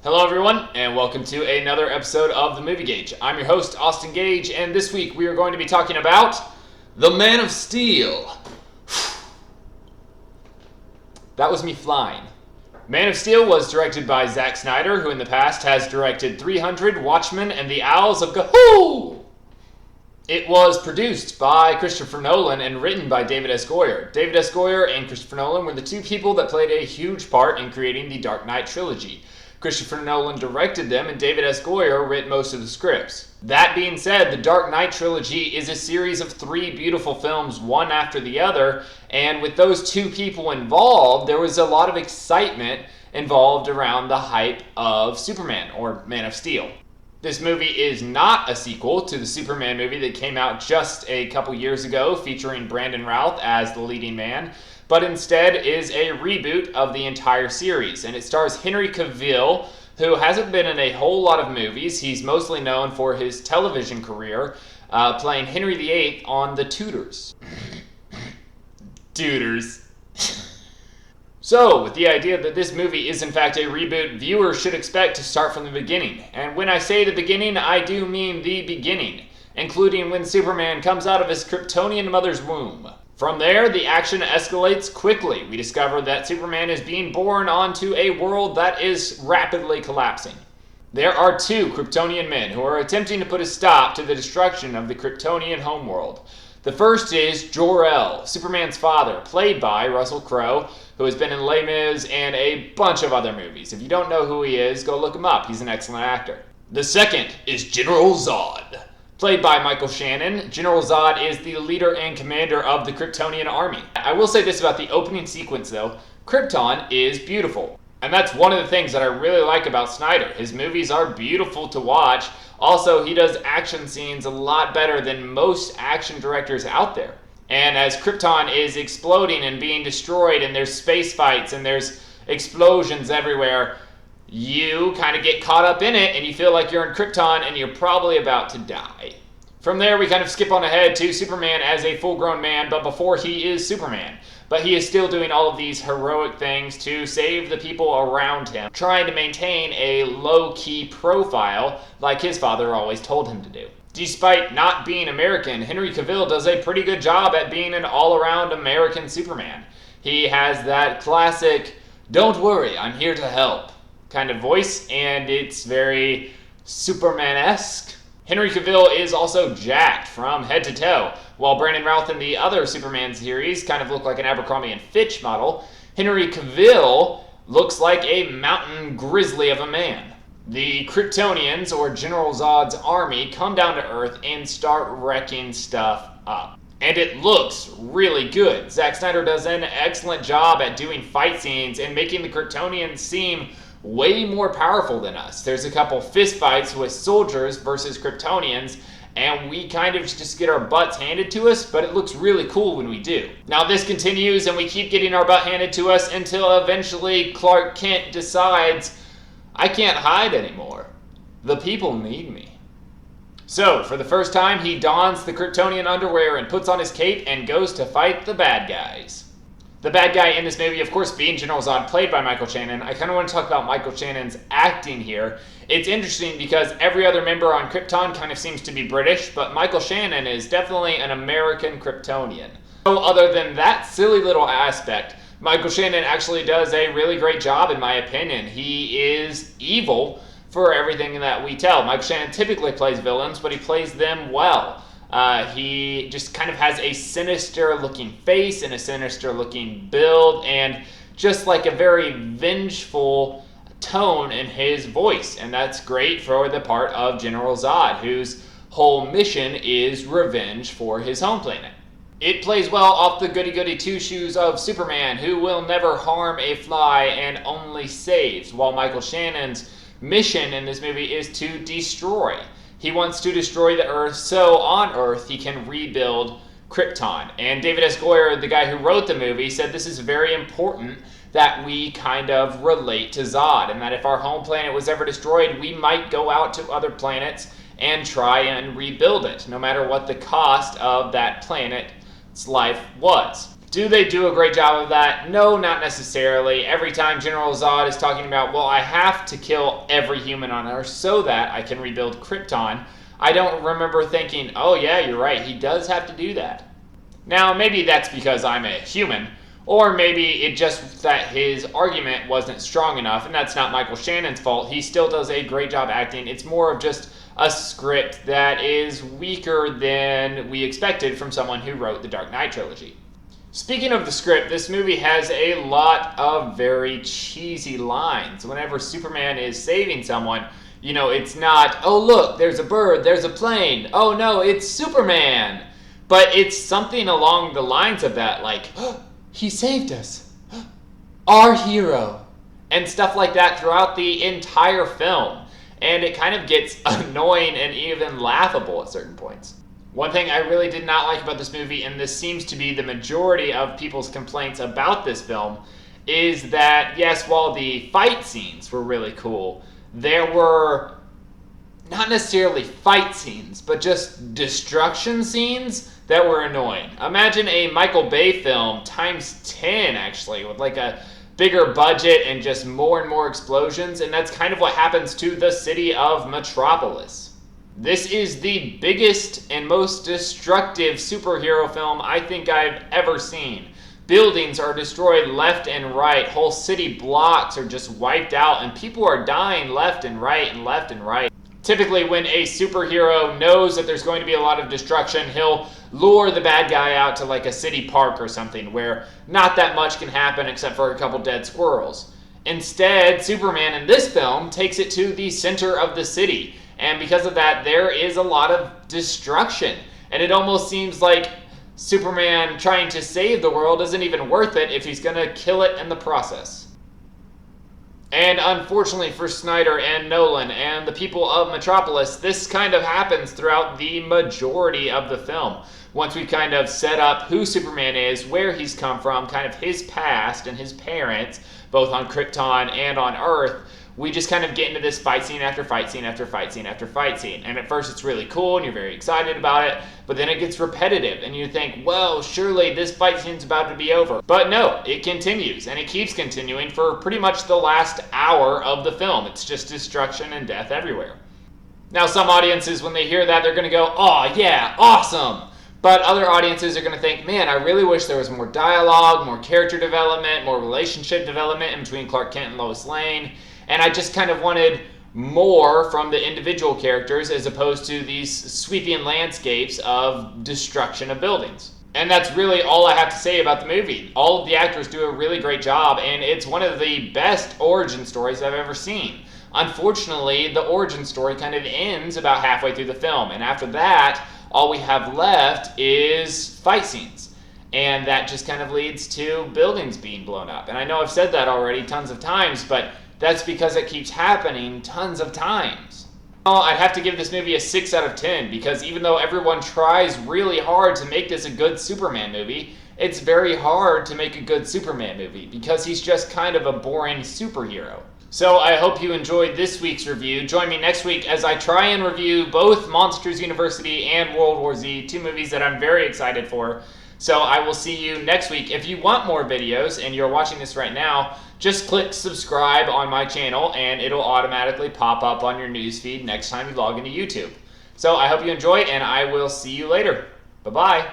Hello everyone, and welcome to another episode of the Movie Gauge. I'm your host, Austin Gage, and this week we are going to be talking about The Man of Steel. That was me flying. Man of Steel was directed by Zack Snyder, who in the past has directed 300, Watchmen, and The Owls of Gahoo! It was produced by Christopher Nolan and written by David S. Goyer. David S. Goyer and Christopher Nolan were the two people that played a huge part in creating the Dark Knight trilogy. Christopher Nolan directed them, and David S. Goyer wrote most of the scripts. That being said, the Dark Knight trilogy is a series of three beautiful films, one after the other, and with those two people involved, there was a lot of excitement involved around the hype of Superman, or Man of Steel. This movie is not a sequel to the Superman movie that came out just a couple years ago, featuring Brandon Routh as the leading man, but instead is a reboot of the entire series. And it stars Henry Cavill, who hasn't been in a whole lot of movies. He's mostly known for his television career, playing Henry VIII on The Tudors. Tudors. So, with the idea that this movie is in fact a reboot, viewers should expect to start from the beginning. And when I say the beginning, I do mean the beginning, including when Superman comes out of his Kryptonian mother's womb. From there, the action escalates quickly. We discover that Superman is being born onto a world that is rapidly collapsing. There are two Kryptonian men who are attempting to put a stop to the destruction of the Kryptonian homeworld. The first is Jor-El, Superman's father, played by Russell Crowe, who has been in Les Mis and a bunch of other movies. If you don't know who he is, go look him up. He's an excellent actor. The second is General Zod. Played by Michael Shannon, General Zod is the leader and commander of the Kryptonian army. I will say this about the opening sequence though, Krypton is beautiful. And that's one of the things that I really like about Snyder. His movies are beautiful to watch. Also, he does action scenes a lot better than most action directors out there. And as Krypton is exploding and being destroyed and there's space fights and there's explosions everywhere, you kind of get caught up in it and you feel like you're in Krypton and you're probably about to die. From there, we kind of skip on ahead to Superman as a full-grown man, but before he is Superman. But he is still doing all of these heroic things to save the people around him, trying to maintain a low-key profile like his father always told him to do. Despite not being American, Henry Cavill does a pretty good job at being an all-around American Superman. He has that classic, "Don't worry, I'm here to help" kind of voice, and it's very Superman-esque. Henry Cavill is also jacked from head to toe. While Brandon Routh in the other Superman series kind of looked like an Abercrombie and Fitch model, Henry Cavill looks like a mountain grizzly of a man. The Kryptonians, or General Zod's army, come down to Earth and start wrecking stuff up. And it looks really good. Zack Snyder does an excellent job at doing fight scenes and making the Kryptonians seem way more powerful than us. There's a couple fist fights with soldiers versus Kryptonians, and we kind of just get our butts handed to us, but it looks really cool when we do. Now this continues, and we keep getting our butt handed to us until eventually Clark Kent decides, I can't hide anymore. The people need me. So, for the first time, he dons the Kryptonian underwear and puts on his cape and goes to fight the bad guys. The bad guy in this movie, of course, being General Zod, played by Michael Shannon. I kind of want to talk about Michael Shannon's acting here. It's interesting because every other member on Krypton kind of seems to be British, but Michael Shannon is definitely an American Kryptonian. So other than that silly little aspect, Michael Shannon actually does a really great job, in my opinion. He is evil for everything that we tell. Michael Shannon typically plays villains, but he plays them well. He just kind of has a sinister looking face and a sinister looking build and just like a very vengeful tone in his voice. And that's great for the part of General Zod, whose whole mission is revenge for his home planet. It plays well off the goody-goody two-shoes of Superman, who will never harm a fly and only saves, while Michael Shannon's mission in this movie is to destroy. He wants to destroy the Earth so on Earth he can rebuild Krypton. And David S. Goyer, the guy who wrote the movie, said this is very important that we kind of relate to Zod, and that if our home planet was ever destroyed, we might go out to other planets and try and rebuild it, no matter what the cost of that planet's life was. Do they do a great job of that? No, not necessarily. Every time General Zod is talking about, well, I have to kill every human on Earth so that I can rebuild Krypton, I don't remember thinking, oh yeah, you're right, he does have to do that. Now, maybe that's because I'm a human, or maybe it just that his argument wasn't strong enough, and that's not Michael Shannon's fault. He still does a great job acting. It's more of just a script that is weaker than we expected from someone who wrote the Dark Knight trilogy. Speaking of the script, this movie has a lot of very cheesy lines. Whenever Superman is saving someone, you know, it's not, oh look, there's a bird, there's a plane, oh no, it's Superman. But it's something along the lines of that, like, oh, he saved us, our hero, and stuff like that throughout the entire film. And it kind of gets annoying and even laughable at certain points. One thing I really did not like about this movie, and this seems to be the majority of people's complaints about this film, is that, yes, while the fight scenes were really cool, there were not necessarily fight scenes, but just destruction scenes that were annoying. Imagine a Michael Bay film times 10, actually, with like a bigger budget and just more and more explosions, and that's kind of what happens to the city of Metropolis. This is the biggest and most destructive superhero film I think I've ever seen. Buildings are destroyed left and right. Whole city blocks are just wiped out, and people are dying left and right and left and right. Typically, when a superhero knows that there's going to be a lot of destruction, he'll lure the bad guy out to like a city park or something where not that much can happen except for a couple dead squirrels. Instead, Superman in this film takes it to the center of the city. And because of that, there is a lot of destruction. And it almost seems like Superman trying to save the world isn't even worth it if he's going to kill it in the process. And unfortunately for Snyder and Nolan and the people of Metropolis, this kind of happens throughout the majority of the film. Once we kind of set up who Superman is, where he's come from, kind of his past and his parents, both on Krypton and on Earth, we just kind of get into this fight scene after fight scene after fight scene after fight scene. And at first it's really cool and you're very excited about it, but then it gets repetitive and you think, well, surely this fight scene's about to be over. But no, it continues, and it keeps continuing for pretty much the last hour of the film. It's just destruction and death everywhere. Now, some audiences, when they hear that, they're going to go, oh yeah, awesome. But other audiences are going to think, man, I really wish there was more dialogue, more character development, more relationship development in between Clark Kent and Lois Lane. And I just kind of wanted more from the individual characters as opposed to these sweeping landscapes of destruction of buildings. And that's really all I have to say about the movie. All of the actors do a really great job, and it's one of the best origin stories I've ever seen. Unfortunately, the origin story kind of ends about halfway through the film, and after that, all we have left is fight scenes. And that just kind of leads to buildings being blown up. And I know I've said that already tons of times, but that's because it keeps happening tons of times. Well, I'd have to give this movie a 6 out of 10 because even though everyone tries really hard to make this a good Superman movie, it's very hard to make a good Superman movie because he's just kind of a boring superhero. So I hope you enjoyed this week's review. Join me next week as I try and review both Monsters University and World War Z, two movies that I'm very excited for. So I will see you next week. If you want more videos and you're watching this right now, just click subscribe on my channel and it'll automatically pop up on your newsfeed next time you log into YouTube. So I hope you enjoy and I will see you later. Bye-bye.